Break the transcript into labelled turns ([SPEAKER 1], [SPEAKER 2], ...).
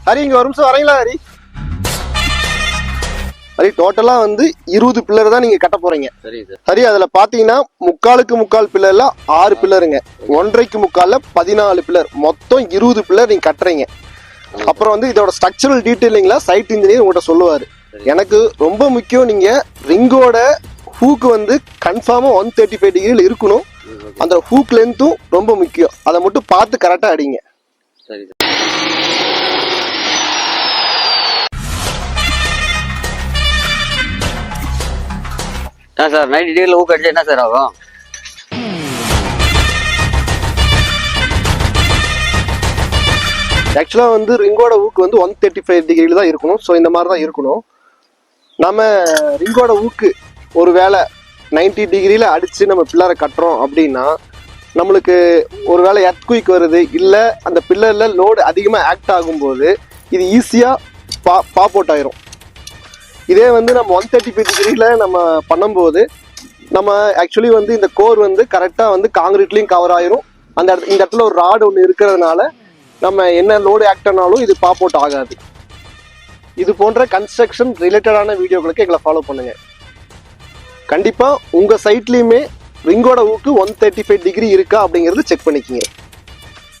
[SPEAKER 1] ஹரி இங்க ஒரு நிமிஷம் வரீங்களா ஹரி? ஹரி டோட்டலா வந்து 20 பில்லர் தான் நீங்க கட்ட போறீங்க.
[SPEAKER 2] சரி சார்.
[SPEAKER 1] ஹரி அதுல பாத்தீங்கன்னா 3/4 பில்லர்ல 6 பில்லருங்க, 1.5 14 பில்லர், மொத்தம் 20 பில்லர் நீங்க கட்டுறீங்க. அப்புறம் வந்து இதோட ஸ்ட்ரக்சரல் டீடைலிங்ல சைட் இன்ஜினியர் உங்கள்கிட்ட சொல்லுவாரு. எனக்கு ரொம்ப முக்கியம், நீங்க ரிங்கோட ஹூக் வந்து கன்ஃபார்மா 135 டிகிரியில் இருக்கணும். அந்த ஹூக் லென்த்தும் ரொம்ப முக்கியம். அதை மட்டும் பார்த்து கரெக்டா அடிங்க.
[SPEAKER 2] சரி சார். 90 டிகிரியில் ஹூக் அடிச்சா என்ன சார் ஆகும்?
[SPEAKER 1] ஆக்சுவலா வந்து ரிங்கோட ஊக்கு வந்து 135 டிகிரில தான் இருக்கணும். ஸோ இந்த மாதிரி தான் இருக்கணும். நம்ம ரிங்கோட ஊக்கு ஒரு வேளை 90 டிகிரியில அடிச்சு நம்ம பில்லரை கட்டுறோம் அப்படின்னா, நம்மளுக்கு ஒரு வேளை எர்த்குயிக் வருது, இல்லை அந்த பில்லர்ல லோடு அதிகமாக ஆக்ட் ஆகும்போது இது ஈஸியாக பாப் அவுட் ஆயிரும். இதே வந்து நம்ம 135 டிகிரியில நம்ம பண்ணும்போது நம்ம ஆக்சுவலி வந்து இந்த கோர் வந்து கரெக்டாக வந்து காங்கிரீட்லையும் கவர் ஆயிரும். இந்த இடத்துல ஒரு ராடு ஒன்று இருக்கிறதுனால நம்ம என்ன லோடு ஆக்ட் ஆனாலும் இது பாப் அவுட் ஆகாது. இது போன்ற கன்ஸ்ட்ரக்ஷன் ரிலேட்டடான வீடியோக்களுக்கு எங்களை ஃபாலோ பண்ணுங்க. கண்டிப்பாக உங்கள் சைட்லேயுமே ரிங்கோட ஊக்கு 135 டிகிரி இருக்கா அப்படிங்கிறது செக் பண்ணிக்கிங்க.